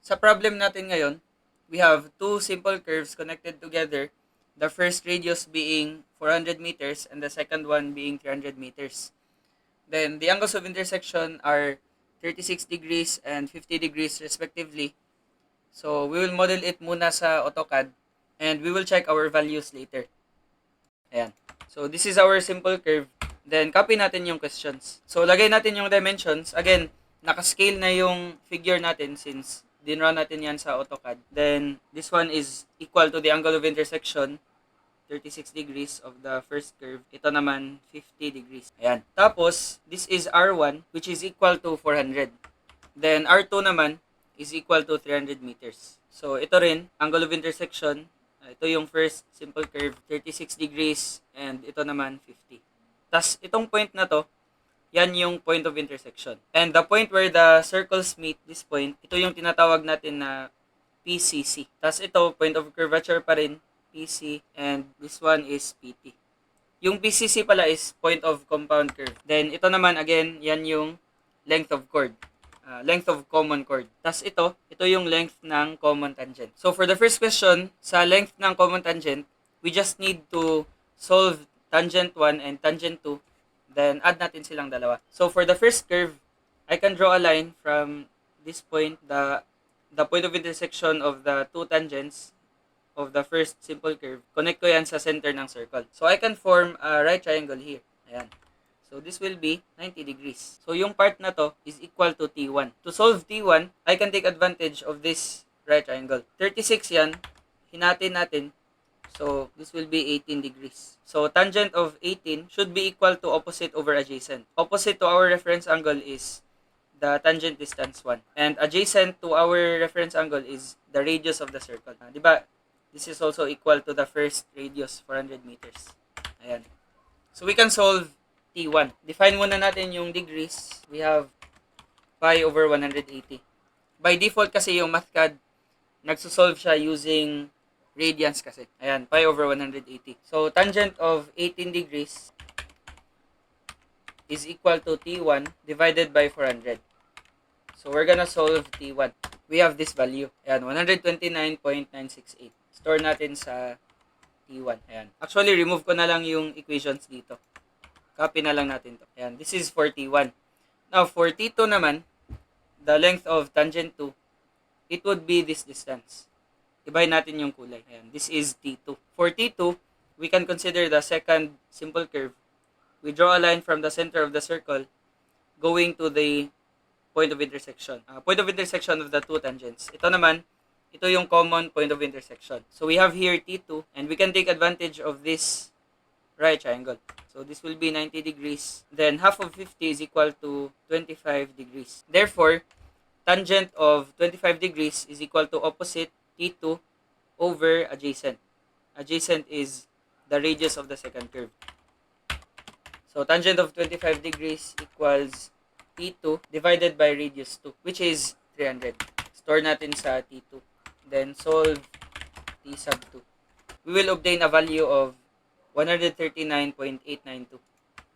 Sa problem natin ngayon, we have two simple curves connected together. The first radius being 400 meters and the second one being 300 meters. Then the angles of intersection are 36 degrees and 50 degrees respectively. So we will model it muna sa AutoCAD and we will check our values later. Ayan. So this is our simple curve. Then copy natin yung questions. So lagay natin yung dimensions. Again, naka-scale na yung figure natin since dinraw natin yan sa AutoCAD. Then this one is equal to the angle of intersection, 36 degrees of the first curve. Ito naman, 50 degrees. Ayan. Tapos, this is R1, which is equal to 400. Then, R2 naman is equal to 300 meters. So, ito rin, angle of intersection. Ito yung first simple curve, 36 degrees. And ito naman, 50. Tas itong point na to, yan yung point of intersection. And the point where the circles meet this point, ito yung tinatawag natin na PCC. Tas ito, point of curvature pa rin, PC, and this one is PT. Yung PCC pala is point of compound curve. Then ito naman, again, yan yung length of chord. Length of common chord. Tas ito yung length ng common tangent. So for the first question, sa length ng common tangent, we just need to solve tangent 1 and tangent 2, then add natin silang dalawa. So for the first curve, I can draw a line from this point, the point of intersection of the two tangents of the first simple curve. Connect ko yan sa center ng circle. So I can form a right triangle here. Ayan. So this will be 90 degrees. So yung part na to is equal to T1. To solve T1, I can take advantage of this right triangle. 36 yan. Hinatin natin. So this will be 18 degrees. So tangent of 18 should be equal to opposite over adjacent. Opposite to our reference angle is the tangent distance 1. And adjacent to our reference angle is the radius of the circle. Diba? This is also equal to the first radius, 400 meters. Ayan. So we can solve T1. Define muna natin yung degrees. We have pi over 180. By default kasi yung MathCAD, nagsosolve siya using radians kasi. Ayan, pi over 180. So tangent of 18 degrees is equal to T1 divided by 400. So we're gonna solve T1. We have this value. Ayan, 129.968. Store natin sa T1. Ayan. Actually, remove ko na lang yung equations dito. Copy na lang natin to. Ayan, this is for T1. Now, for T2 naman, the length of tangent 2, it would be this distance. Ibahin natin yung kulay. Ayan, this is T2. For T2, we can consider the second simple curve. We draw a line from the center of the circle going to the point of intersection. Point of intersection of the two tangents. Ito naman, ito yung common point of intersection. So we have here T2 and we can take advantage of this right triangle. So this will be 90 degrees. Then half of 50 is equal to 25 degrees. Therefore, tangent of 25 degrees is equal to opposite T2 over adjacent. Adjacent is the radius of the second curve. So tangent of 25 degrees equals T2 divided by radius 2, which is 300. Store natin sa T2. Then solve T sub 2. We will obtain a value of 139.892.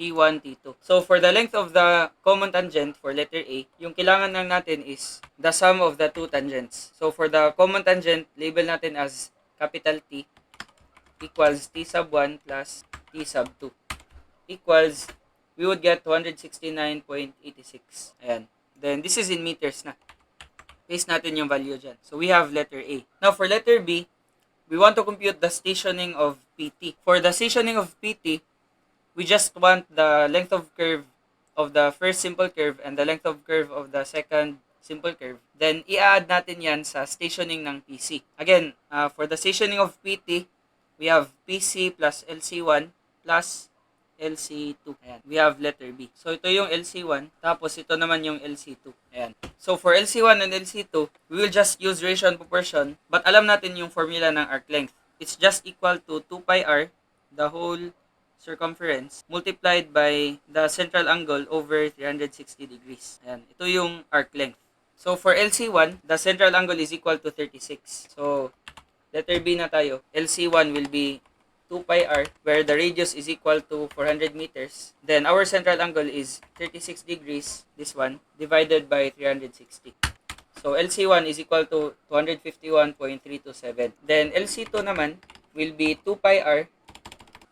T1, T2. So for the length of the common tangent for letter A, yung kailangan lang natin is the sum of the two tangents. So for the common tangent, label natin as capital T equals T sub 1 plus T sub 2 equals, we would get 269.86. Ayan. Then this is in meters na. Paste natin yung value dyan. So we have letter A. Now for letter B, we want to compute the stationing of PT. For the stationing of PT, we just want the length of curve of the first simple curve and the length of curve of the second simple curve. Then, i-add natin yan sa stationing ng PC. Again, for the stationing of PT, we have PC plus LC1 plus LC2. Ayan. We have letter B. So, ito yung LC1, tapos ito naman yung LC2. Ayan. So, for LC1 and LC2, we will just use ratio and proportion, but alam natin yung formula ng arc length. It's just equal to 2 pi r, the whole circumference, multiplied by the central angle over 360 degrees. Ayan. Ito yung arc length. So, for LC1, the central angle is equal to 36. So, letter B na tayo. LC1 will be 2 pi r, where the radius is equal to 400 meters. Then our central angle is 36 degrees, this one, divided by 360. So, LC1 is equal to 251.327. Then, LC2 naman will be 2 pi r.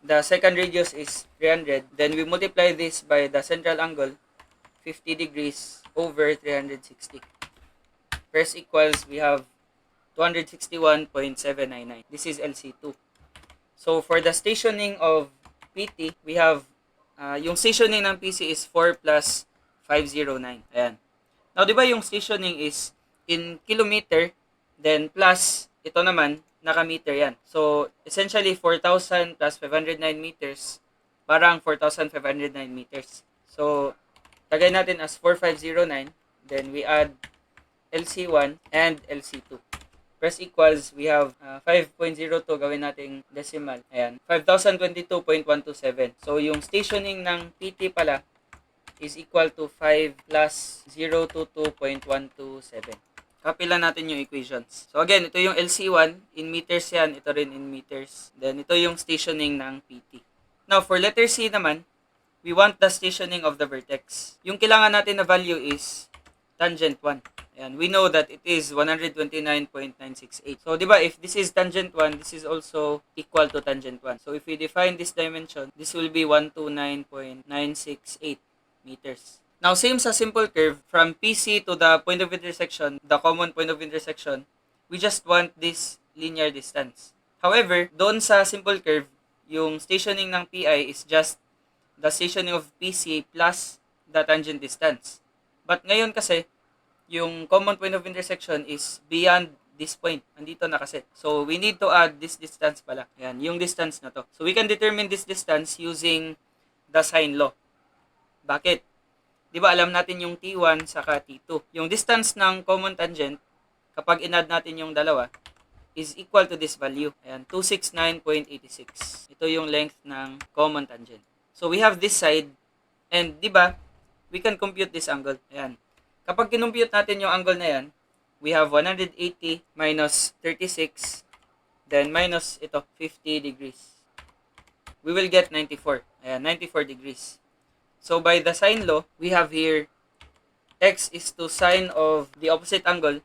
The second radius is 300. Then, we multiply this by the central angle, 50 degrees over 360. First equals, we have 261.799. This is LC2. So, for the stationing of PT, we have, yung stationing ng PC is 4 plus 509. Ayan. Now, di ba yung stationing is in kilometer, then plus, ito naman, naka-meter yan. So, essentially, 4,000 plus 509 meters, parang 4,509 meters. So, tagay natin as 4,509, then we add LC1 and LC2. First equals, we have 5.02, gawin nating decimal. Ayan, 5,022.127. So, yung stationing ng PT pala is equal to 5 plus 022.127. Copy lang natin yung equations. So, again, ito yung LC1. In meters yan. Ito rin in meters. Then, ito yung stationing ng PT. Now, for letter C naman, we want the stationing of the vertex. Yung kailangan natin na value is tangent 1. Ayan, we know that it is 129.968. So, di ba, if this is tangent 1, this is also equal to tangent 1. So, if we define this dimension, this will be 129.968 meters. Now, same sa simple curve, from PC to the point of intersection, the common point of intersection, we just want this linear distance. However, doon sa simple curve, yung stationing ng PI is just the stationing of PC plus the tangent distance. But ngayon kasi, yung common point of intersection is beyond this point. Andito na kasi. So, we need to add this distance pala. Ayan, yung distance na to. So, we can determine this distance using the sine law. Bakit? Di ba alam natin yung T1 saka T2. Yung distance ng common tangent, kapag in-add natin yung dalawa, is equal to this value. Ayan, 269.86. Ito yung length ng common tangent. So, we have this side, and di ba, we can compute this angle. Ayan. Kapag kinumpute natin yung angle na yan, we have 180 minus 36, then minus ito, 50 degrees. We will get 94. Ayan, 94 degrees. So, by the sine law, we have here, x is to sine of the opposite angle.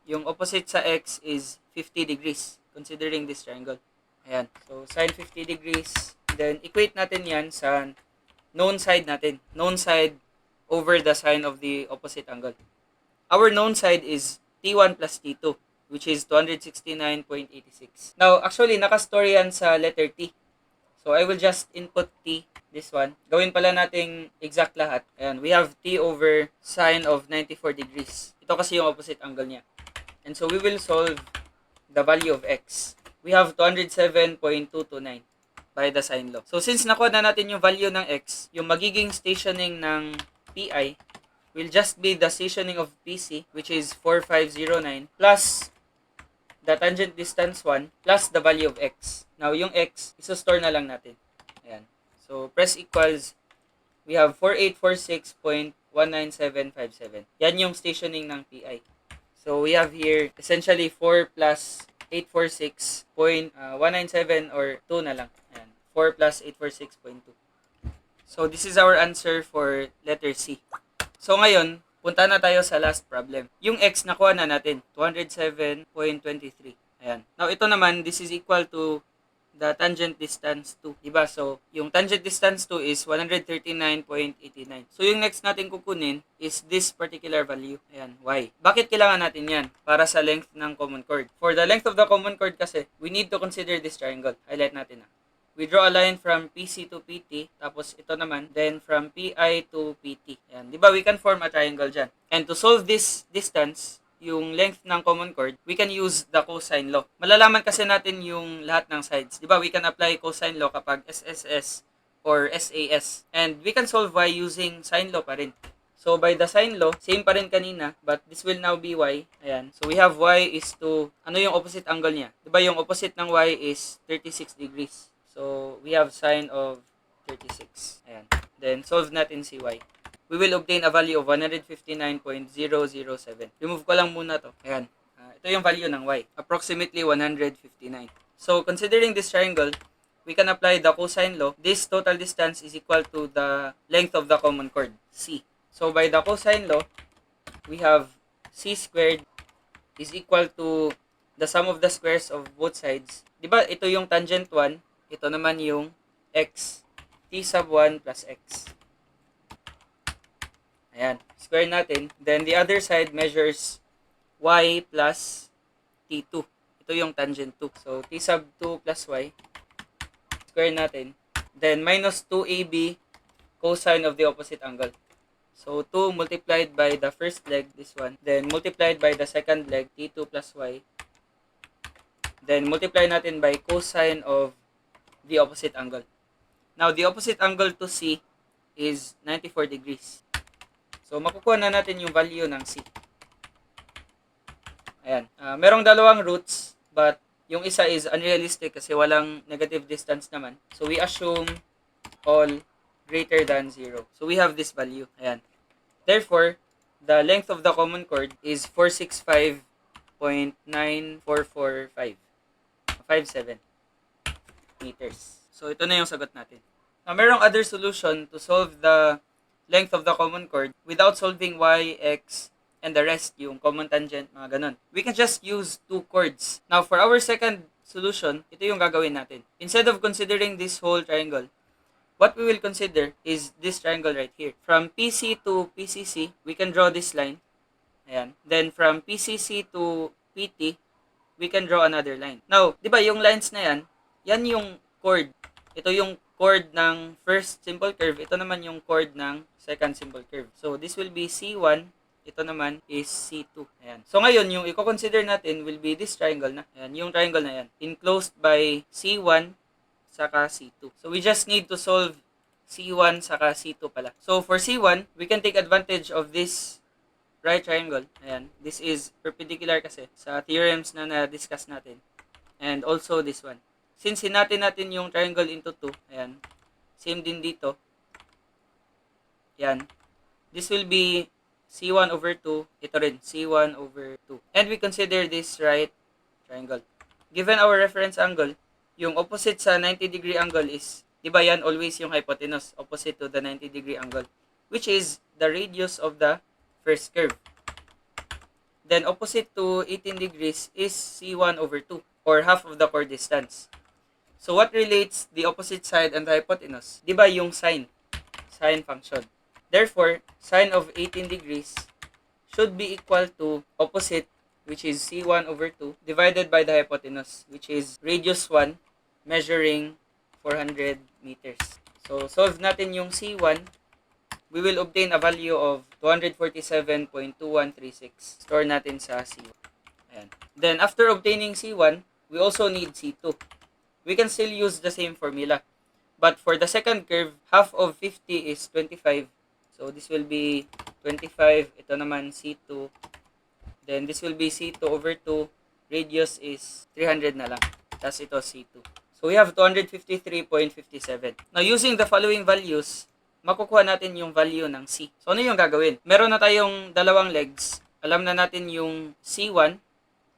Yung opposite sa x is 50 degrees, considering this triangle. Ayan. So, sine 50 degrees. Then, equate natin yan sa known side natin. Known side over the sine of the opposite angle. Our known side is T1 plus T2, which is 269.86. Now, actually, naka-store yan sa letter T. So, I will just input T, this one. Gawin pala nating exact lahat. Ayan, we have T over sine of 94 degrees. Ito kasi yung opposite angle niya. And so, we will solve the value of x. We have 207.229 by the sine law. So, since nakuha na natin yung value ng x, yung magiging stationing ng PI will just be the stationing of PC, which is 4509, plus the tangent distance 1, plus the value of x. Now, yung x, isa-store na lang natin. Ayan. So, press equals, we have 4846.19757. Yan yung stationing ng PI. So, we have here, essentially, 4 plus 846.197 or 2 na lang. Ayan. 4 plus 846.2. So, this is our answer for letter C. So, ngayon, punta na tayo sa last problem. Yung x, nakuha na natin, 207.23. Ayan. Now, ito naman, this is equal to the tangent distance 2. Diba? So, yung tangent distance 2 is 139.89. So, yung next natin kukunin is this particular value. Ayan, y. Bakit kailangan natin yan? Para sa length ng common chord. For the length of the common chord kasi, we need to consider this triangle. Highlight natin na. We draw a line from PC to PT, tapos ito naman, then from PI to PT. Ayan. Diba, we can form a triangle dyan. And to solve this distance, yung length ng common chord, we can use the cosine law. Malalaman kasi natin yung lahat ng sides. Diba, we can apply cosine law kapag SSS or SAS. And we can solve y using sine law pa rin. So, by the sine law, same pa rin kanina, but this will now be y. Ayan. So, we have y is to, ano yung opposite angle niya? Diba, yung opposite ng y is 36 degrees. So, we have sine of 36. Ayan. Then, solve natin si y. We will obtain a value of 159.007. Remove ko lang muna to. Ayan. Ito yung value ng y. Approximately 159. So, considering this triangle, we can apply the cosine law. This total distance is equal to the length of the common chord, c. So, by the cosine law, we have c squared is equal to the sum of the squares of both sides. Di ba, ito yung tangent 1, ito naman yung x, t sub 1 plus x. Ayan, square natin. Then, the other side measures y plus t2. Ito yung tangent 2. So, t sub 2 plus y, square natin. Then, minus 2ab cosine of the opposite angle. So, 2 multiplied by the first leg, this one. Then, multiplied by the second leg, t2 plus y. Then, multiply natin by cosine of the opposite angle. Now, the opposite angle to C is 94 degrees. So, makukuha na natin yung value ng C. Ayan. Merong dalawang roots, but yung isa is unrealistic kasi walang negative distance naman. So, we assume all greater than 0. So, we have this value. Ayan. Therefore, the length of the common chord is 465.9445. 57 meters. So, ito na yung sagot natin. Now, merong other solution to solve the length of the common chord without solving y, x, and the rest, yung common tangent, mga ganun. We can just use two chords. Now, for our second solution, ito yung gagawin natin. Instead of considering this whole triangle, what we will consider is this triangle right here. From PC to PCC, we can draw this line. Ayan. Then, from PCC to PT, we can draw another line. Now, di ba yung lines na yan, yan yung chord. Ito yung chord ng first simple curve. Ito naman yung chord ng second simple curve. So, this will be C1. Ito naman is C2. Ayan. So, ngayon, yung i-consider natin will be this triangle na. Ayan, yung triangle na yan. Enclosed by C1 saka C2. So, we just need to solve C1 saka C2 pala. So, for C1, we can take advantage of this right triangle. Ayan. This is perpendicular kasi sa theorems na na-discuss natin. And also this one. Since hinatin natin yung triangle into 2, ayan, same din dito. Ayan. This will be C1 over 2. Ito rin, C1 over 2. And we consider this right triangle. Given our reference angle, yung opposite sa 90-degree angle is, di ba yan always yung hypotenuse, opposite to the 90-degree angle, which is the radius of the first curve. Then, opposite to 18 degrees is C1 over 2, or half of the chord distance. So, what relates the opposite side and the hypotenuse? Di ba yung sine function. Therefore, sine of 18 degrees should be equal to opposite, which is C1 over 2, divided by the hypotenuse, which is radius 1, measuring 400 meters. So, solve natin yung C1. We will obtain a value of 247.2136. Store natin sa C1. Ayan. Then, after obtaining C1, we also need C2. We can still use the same formula. But for the second curve, half of 50 is 25. So, this will be 25. Ito naman C2. Then, this will be C2 over 2. Radius is 300 na lang. Tapos ito C2. So, we have 253.57. Now, using the following values, makukuha natin yung value ng C. So, ano yung gagawin? Meron na tayong dalawang legs. Alam na natin yung C1.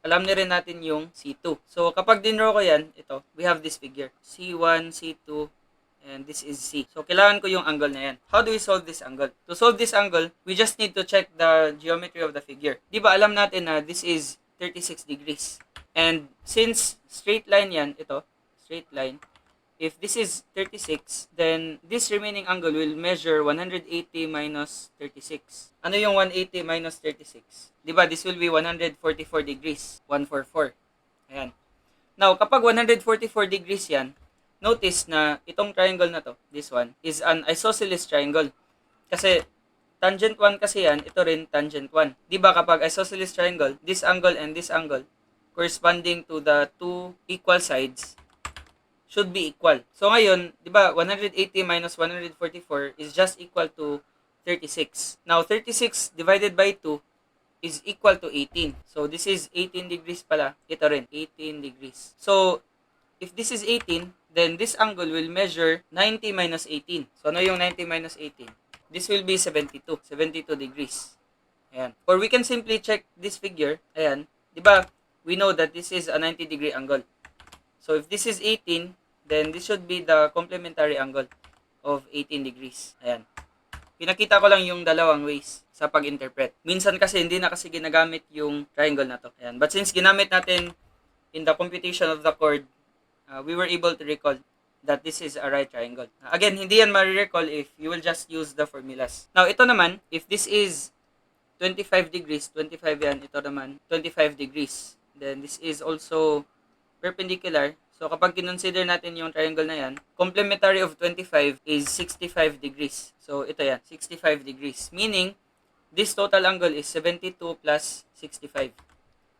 Alam na rin natin yung C2. So, kapag dinraw ko yan, ito, we have this figure. C1, C2, and this is C. So, kailangan ko yung angle na yan. How do we solve this angle? To solve this angle, we just need to check the geometry of the figure. Di ba alam natin na this is 36 degrees. And since straight line yan, ito, straight line, if this is 36, then this remaining angle will measure 180 minus 36. Ano yung 180 minus 36? Diba, this will be 144 degrees. 144. Ayan. Now, kapag 144 degrees yan, notice na itong triangle na to, this one, is an isosceles triangle. Kasi, tangent 1 kasi yan, ito rin tangent 1. Diba, kapag isosceles triangle, this angle and this angle, corresponding to the two equal sides, should be equal. So ngayon, 'di ba, 180 minus 144 is just equal to 36. Now 36 divided by 2 is equal to 18. So this is 18 degrees pala. Ito rin, 18 degrees. So if this is 18, then this angle will measure 90 minus 18. So ano yung 90 minus 18? This will be 72. 72 degrees. Ayan. Or we can simply check this figure. Ayan. 'Di ba? We know that this is a 90 degree angle. So if this is 18, then this should be the complementary angle of 18 degrees. Ayan. Pinakita ko lang yung dalawang ways sa pag-interpret. Minsan kasi hindi na kasi ginagamit yung triangle na to. Ayan. But since ginamit natin in the computation of the chord, we were able to recall that this is a right triangle. Again, hindi yan ma-recall if you will just use the formulas. Now, ito naman, if this is 25 degrees, 25 yan, ito naman, 25 degrees. Then, this is also perpendicular. So, kapag kinonsider natin yung triangle na yan, complementary of 25 is 65 degrees. So, ito yan, 65 degrees. Meaning, this total angle is 72 plus 65.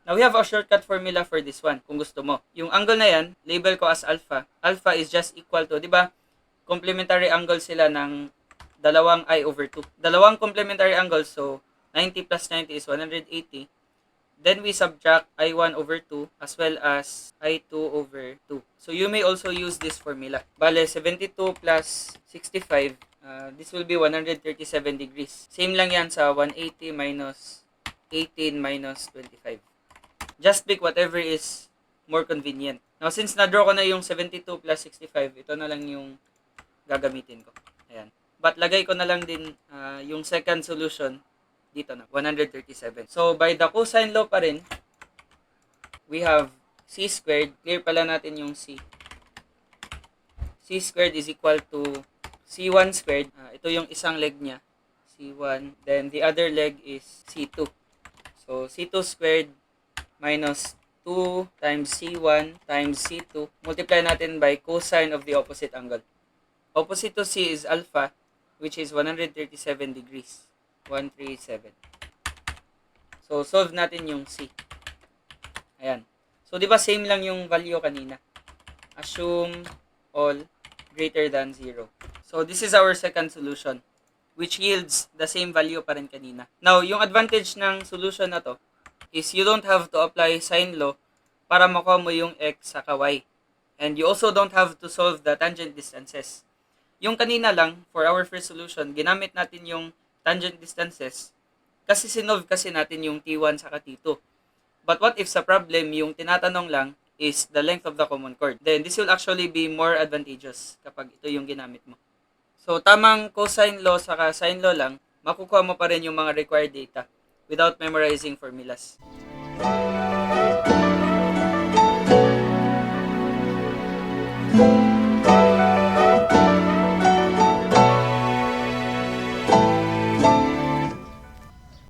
Now, we have a shortcut formula for this one, kung gusto mo. Yung angle na yan, label ko as alpha. Alpha is just equal to, di ba, complementary angle sila ng dalawang I over 2. Dalawang complementary angles, so 90 plus 90 is 180. Then we subtract I1 over 2 as well as I2 over 2. So you may also use this formula. Bale, 72 plus 65, this will be 137 degrees. Same lang yan sa 180 minus 18 minus 25. Just pick whatever is more convenient. Now, since na-draw ko na yung 72 plus 65, ito na lang yung gagamitin ko. Ayan. But lagay ko na lang din yung second solution dito na, 137. So, by the cosine law pa rin, we have c squared. Clear pala natin yung c. C squared is equal to c1 squared. Ito yung isang leg niya, c1. Then, the other leg is c2. So, c2 squared minus 2 times C1 times C2. Multiply natin by cosine of the opposite angle. Opposite to C is alpha, which is 137 degrees. 137. So, solve natin yung C. Ayan. So, di ba same lang yung value kanina? Assume all greater than 0. So, this is our second solution, which yields the same value pa rin kanina. Now, yung advantage ng solution na to is you don't have to apply sine law para makuha mo yung x sa y. And you also don't have to solve the tangent distances. Yung kanina lang, for our first solution, ginamit natin yung tangent distances kasi sinolve kasi natin yung T1 sa T2. But what if sa problem, yung tinatanong lang is the length of the common chord? Then this will actually be more advantageous kapag ito yung ginamit mo. So, tamang cosine law saka sine law lang, makukuha mo pa rin yung mga required data without memorizing formulas.